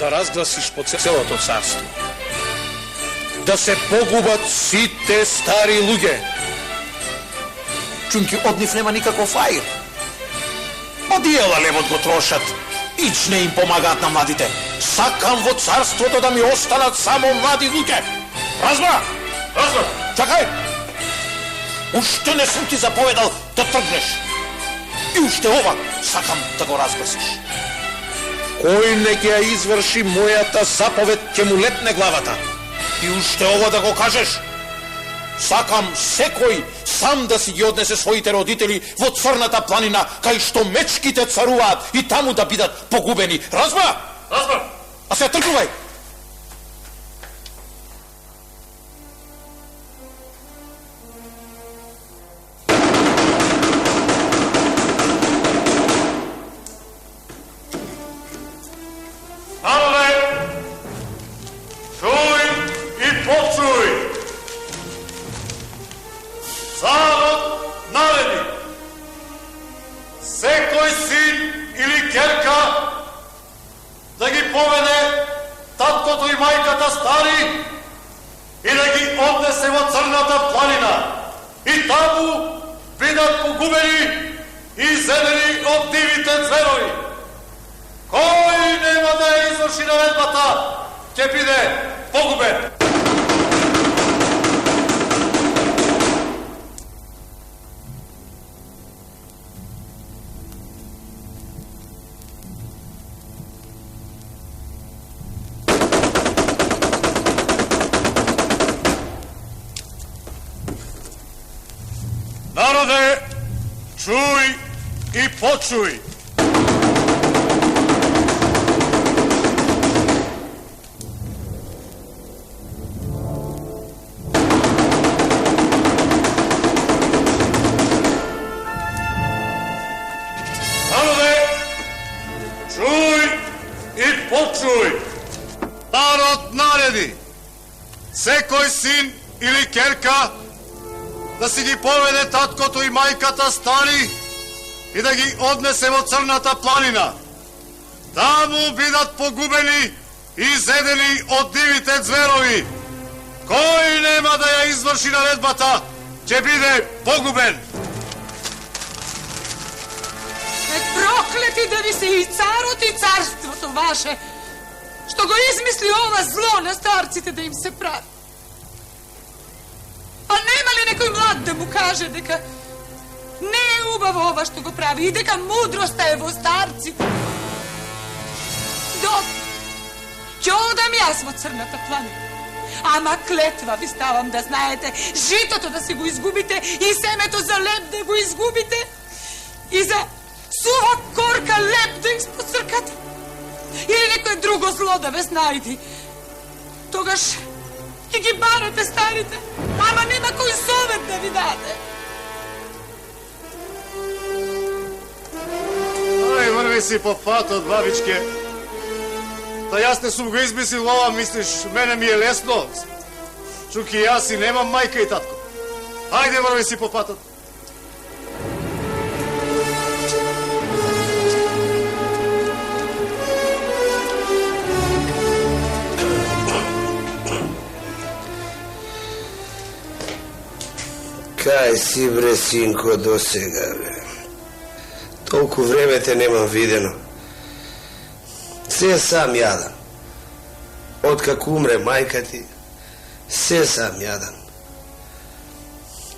да разгласиш по целото царство. Да се погубат сите стари луѓе. Чунки од нив нема никаков аир. Одиела левот го трошат. Ич не им помагаат на младите. Сакам во царството да ми останат само млади луѓе. Разбра? Чакај! Уште не сум ти заповедал да тргнеш. И уште ова сакам да го разгласиш. Кој не ќе ја изврши мојата заповед, ќе му лепне главата. И уште ова да го кажеш. Сакам секој сам да си ги однесе своите родители во Црната планина, кај што мечките царуваат и таму да бидат погубени. Разбра? А се тргнувај. Народе, чуј и почуј. Народе, чуј и почуј. Народ нареди секој син или керка да си ги поведе таткото и мајката стари и да ги однесе во Црната планина. Таму бидат погубени и изедени од дивите зверови. Кој нема да ја изврши наредбата, ќе биде погубен. Проклети да ви се и царот и царството ваше, што го измисли ова зло на старците да им се прави. А нема ли некој млад да му каже дека не е убаво ова што го прави и дека мудроста е во старците? Док, ќе одам јас во Црната планина. Ама клетва ви ставам да знаете, житото да си го изгубите и семето за леп да го изгубите и за сува корка леп да испоцркате. Или некој друго зло да ве снајди. Тогаш ќе ги барате старите, ама нема кој совет да ви даде. Ај, врви си по патот, бабичке. Та јас не сум го измислил ова, мислиш, мене ми е лесно. Чуки, јас и немам мајка и татко. Ајде, врви си по патот. Кај си, бре, синко, до сега, бре. Толку време те немам видено. Се сам јадан. Откако умре мајка ти, се сам јадан.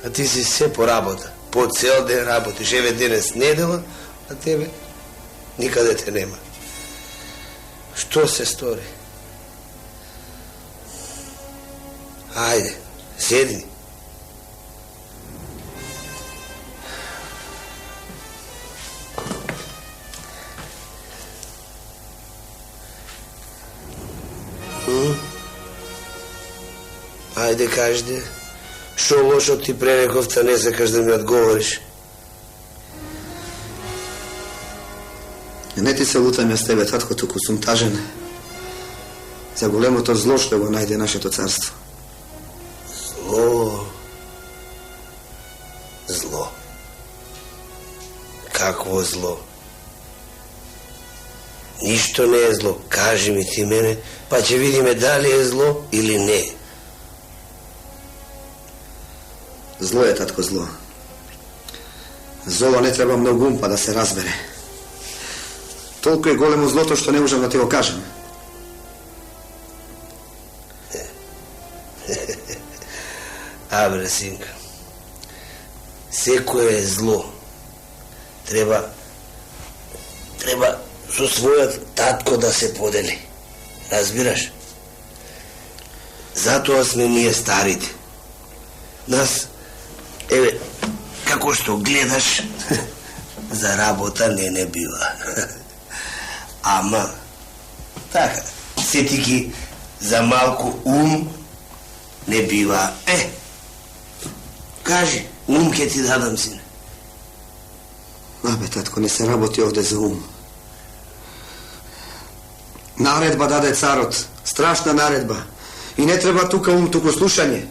А ти си се по работа. По цел ден работиш. Еве денес недела, а тебе никаде те нема. Што се стори? Ајде, седни. Ајде, кажде, шо лошо ти пререков, та не сакаш да ми одговориш? Не ти се лутам ја с тебе, татко, туку сум тажен за големото зло што го најде нашето царство. Зло? Зло? Какво зло? Нищо не е зло. Кажи ми ти мене, па ќе видиме дали е зло или не. Зло е, татко, зло. Зло не треба многу ум па да се разбере. Толку е големо злото што не можам да ти го кажем. Абре, синка, секое зло треба со својот татко да се подели. Разбираш? Затоа сме ние старите. Нас, еве, како што гледаш, за работа не бива. Ама, така, сетики за малку ум не бива. Кажи, ум ке ти дадам, сине. Абе, татко, не се работи овде за ум. Наредба даде царот. Страшна наредба. И не треба тука ум, туку слушање.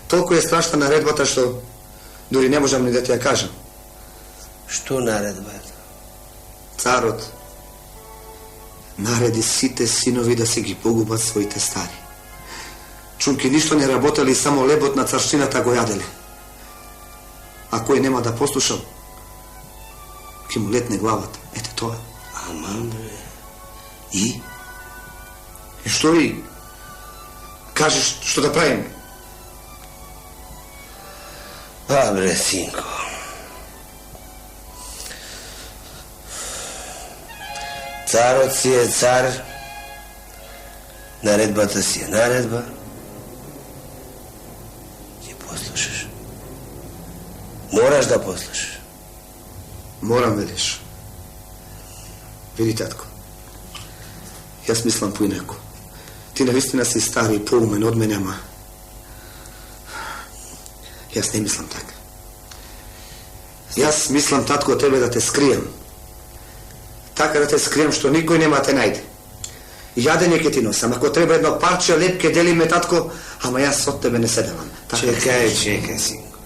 Толку е страшна наредбата што дури не можам ни да ти ја кажам. Што наредба е? Царот нареди сите синови да се ги погубат своите стари. Чунки ништо не работели, само лебот на царщината го јаделе. А кој нема да послушал, ќе му летне главата. Ете тоа. Аман, бре. И? И што и? Кажеш што да правим? Па, бре, синко. Царот си е цар, наредбата си е наредба. Ќе послушаш. Мораш да послушаш. Морам, велиш. Види, татко. Јас мислам поинаку. Ти навистина си стари и поумен од мене, ама јас не мислам така. Јас мислам, татко, тебе да те скријам. Така да те скријам што никој нема те најде. Јадење ќе ти носам. Ако треба едно парче леп ќе делиме, татко, ама јас од тебе не седавам. Чекај, синко.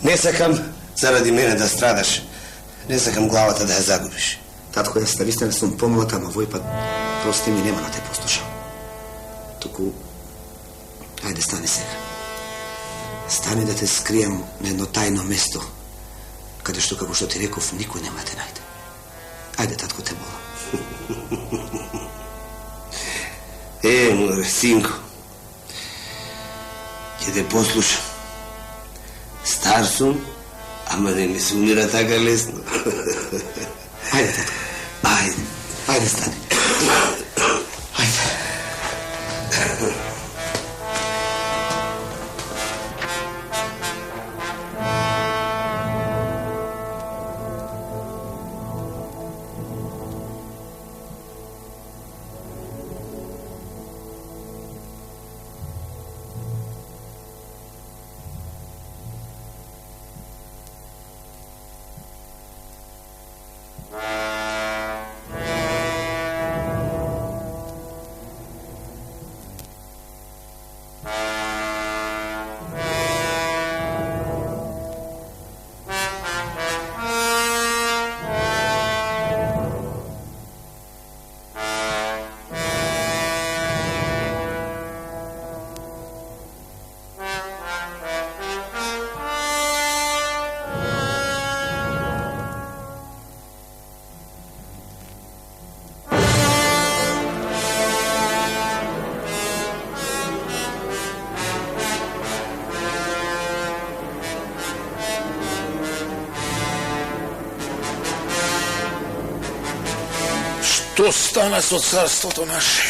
Не сакам заради мене да страдаш. Не сакам главата да ја загубиш. Татко, јас навистина сум помлад, ама вој пат прости ми, нема да те послушам. Туку, ајде, стани сега. Стани да те скријам на едно тајно место, каде што, како што ти реков, никој нема да те најде. Ајде, татко, те молам. Море, синко, ќе те послушам. Стар сум, ама не ми се умира така лесно. Ајде, татко. Ајде, стани. Ајде. Што стана со царството наше?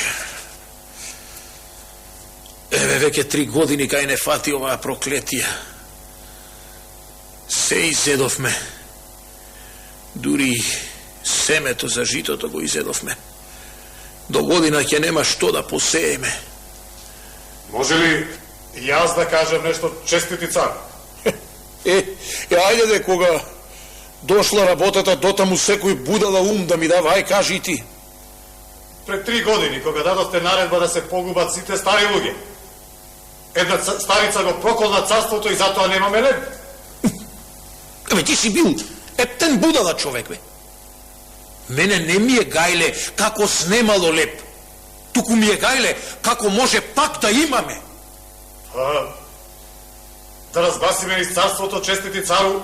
Еве веќе 3 години кај не фати оваа проклетија. Се изедовме. Дури семето за житото го изедовме. До година ќе нема што да посееме. Може ли јас да кажам нешто, честити цар? Ајде де, кога дошла работата, дотаму секој будала ум да ми дава, ај кажи и ти. Пред 3 години, кога дадовте наредба да се погубат сите стари луѓе, една старица го проколна царството и затоа немаме леб. Ти си бил ептен будала човек, бе. Мене не ми е гајле како снемало леп, туку ми е гајле како може пак да имаме. Да разгласиме из царството честити цару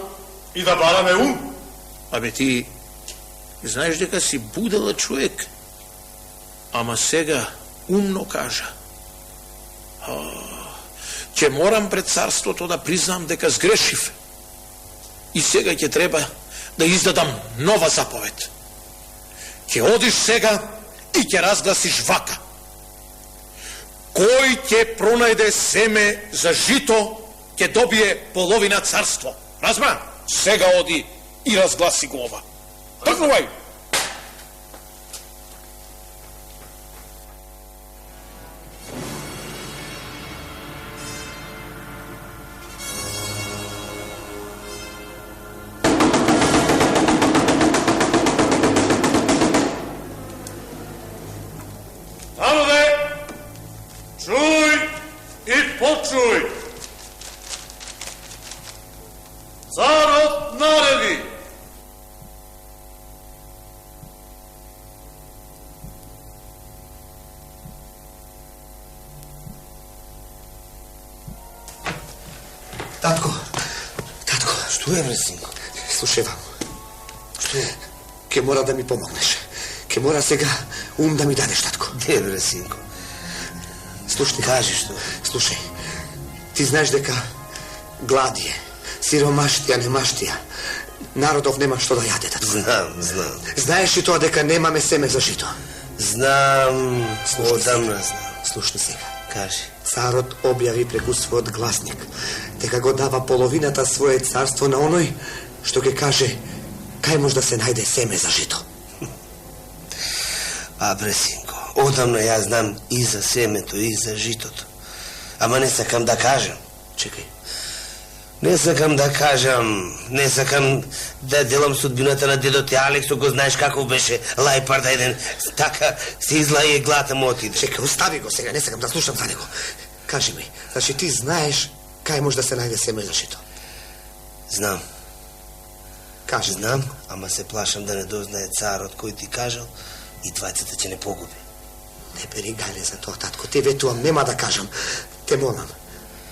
и да бараме ум. Абе ти знаеш дека си будела човек, ама сега умно кажа. Ќе морам пред царството да признам дека сгрешив. И сега ќе треба да издадам нова заповед. Ќе одиш сега и ќе разгласиш вака. Кој ќе пронајде семе за жито, ќе добие половина царство. Разбра? Сега оди и разгласи го ова. Тргнувај! Народе, чуј и почуј. Царот нареди. Татко, Што е, бре, синко? слушај вам. Што е? Ке мора да ми помогнеш. Ке мора сега ум да ми дадеш, татко. Де, бре, синко? Слушај, Кажи што. слушај. Ти знаеш дека гладие, сиромаштија, немаштија, народов нема што да јаде, татко. Знам. Знаеш ли тоа дека немаме семе за жито? Знам, Слушај одамна сега. знам. Слушај сега. Кажи. Царот објави преку својот гласник дека го дава половината свое царство на оној што ќе каже кај може да се најде семе за жито. Бре, синко, одамна ја знам и за семето, и за житото. Ама не сакам да кажам. Чекај. Не сакам да кажам, не сакам да делам судбината на дедот и Алексо, го знаеш како беше лајпарда еден, така се излаи и глата му отиде. Чекај, остави го сега, не сакам да слушам за него. Кажи ми, значи ти знаеш кај може да се најде семе за жито? Знам, Кажи. знам, ама се плашам да не дознае царот кој ти кажал и двајцата ќе не погуби. Не бери гајле за тоа, татко. Те ветувам, нема да кажам. Те молам.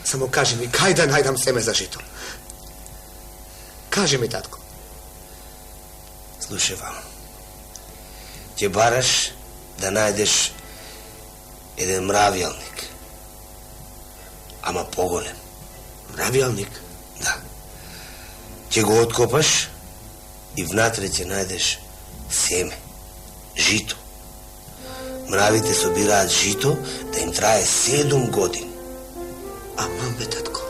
Само кажи ми, кај да најдам семе за жито? Кажи ми, татко. Слушай вам, ќе бараш да најдеш еден мравјалник, ама поголем. Мравјалник? Да. Ќе го откопаш и внатре ќе најдеш семе, жито. Мравите собираат жито да им трае 7 години. Аман бе, татко.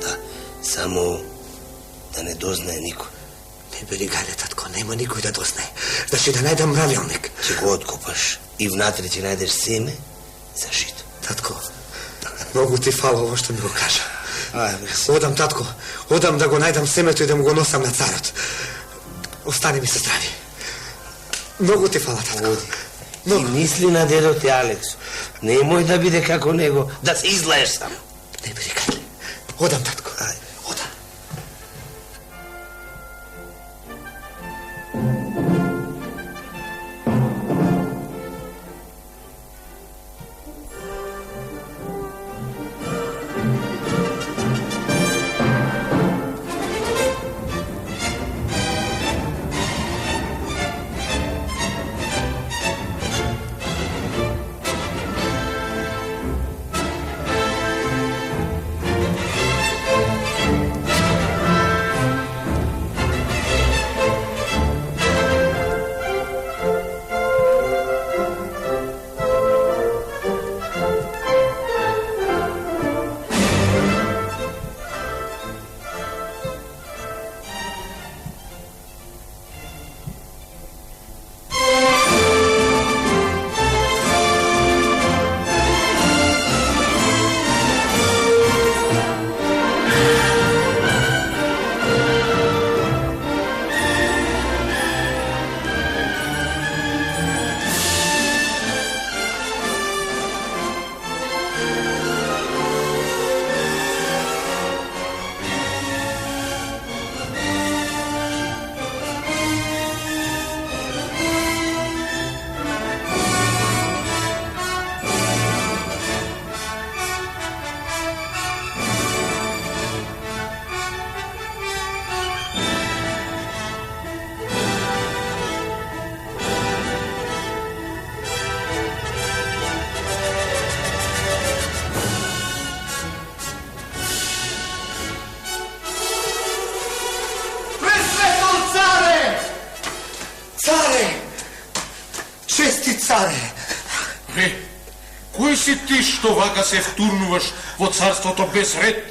Да, само да не дознае никој. Не бери гајле, татко, нема никој да дознае. Значи да најдам мравјалник. Ќе го откопаш и внатре ќе најдеш семе за жито. Татко, многу ти фала ово што ми го кажа. Ајде, Одам, татко, одам да го најдам семето и да му го носам на царот. Остани ми се здрави. Многу ти фала, татко. оди. И мисли на дедот и Алексо. Немој да биде како него, да се излаеш само. Не бери гајле. Одам, татко. Ајде. Одам. Кој си ти што вака се втурнуваш во царството без ред?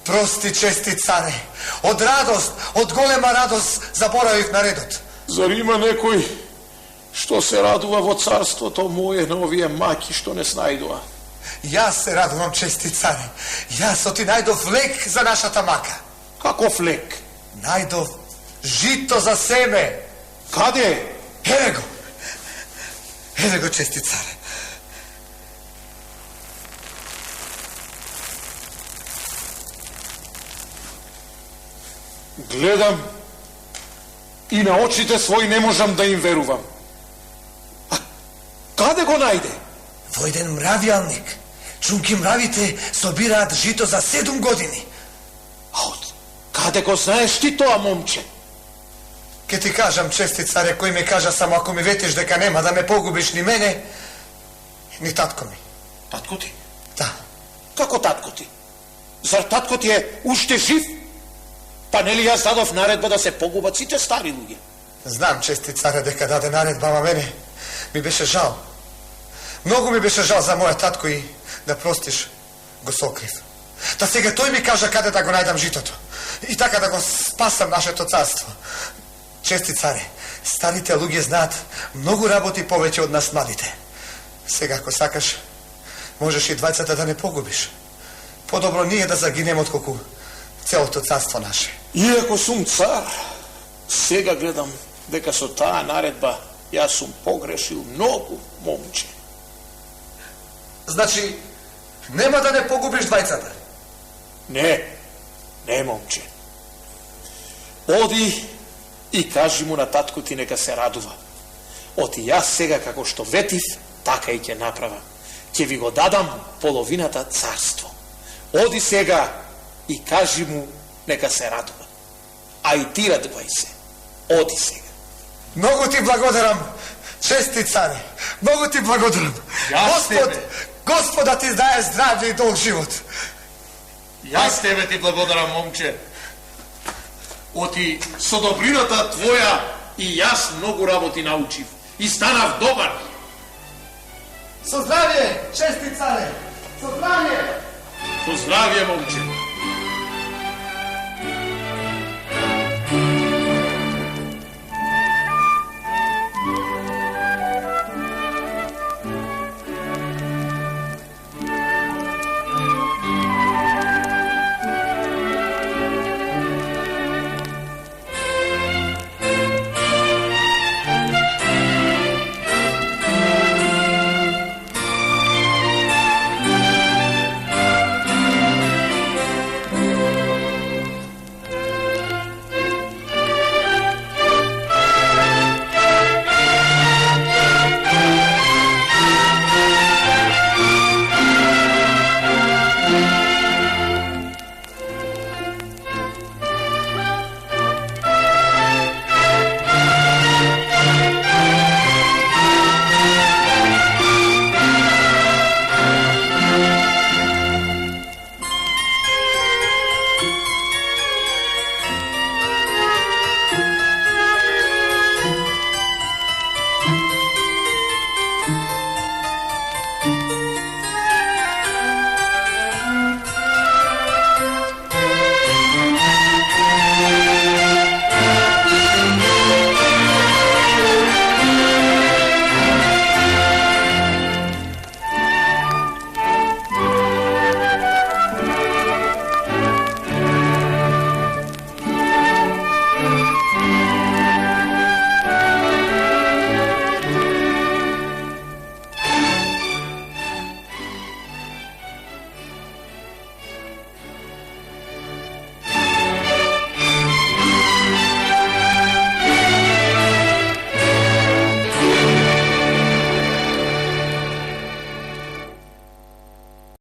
Прости, чести царе. Од радост, од голема радост заборавив на редот. Зар има некој што се радува во царството мое на овие маки што не снајдува? Јас се радувам, чести царе. Јас оти најдов лек за нашата мака. Каков лек? Најдов жито за семе. Каде? Еве го. Еве го, чести царе. Гледам и на очите своји не можам да им верувам. А каде го најде? Во еден мравјалник. Чунки мравите собираат жито за 7 години. А од каде го знаеш ти тоа, момче? Ке ти кажам, чести царе, кој ми кажа само ако ми ветиш дека нема да ме погубиш ни мене, ни татко ми. Татко ти? Да. Како татко ти? Зар татко ти е уште жив? Па нели јас дадов наредба да се погубат сите стари луѓе? Знам, чести царе, дека даде наредба, ама мене ми беше жал. Многу ми беше жал за мојот татко и да простиш го сокрив. Та сега тој ми кажа каде да го најдам житото. И така да го спасам нашето царство. Чести царе, старите луѓе знаат многу работи повеќе од нас младите. Сега, ако сакаш, можеш и двајцата да не погубиш. Подобро ние да загинем отколку целото царство наше. Иако сум цар, сега гледам дека со таа наредба јас сум погрешил многу, момче. Значи, нема да не погубиш двајцата? Не, момче. Оди и кажи му на татко ти нека се радува. Оти јас сега како што ветив, така и ќе направам. Ќе ви го дадам половината царство. Оди сега и кажи му нека се радува. А и ти радувај се. Оди сега. Многу ти благодарам, чести царе. Многу ти благодарам. Господа ти даде здравје и долг живот. Јас тебе ти благодарам, момче. Оти со добрината твоја и јас многу работи научив. И станав добар. Со здравје, чести царе. Со здравје. Со здравје, момче.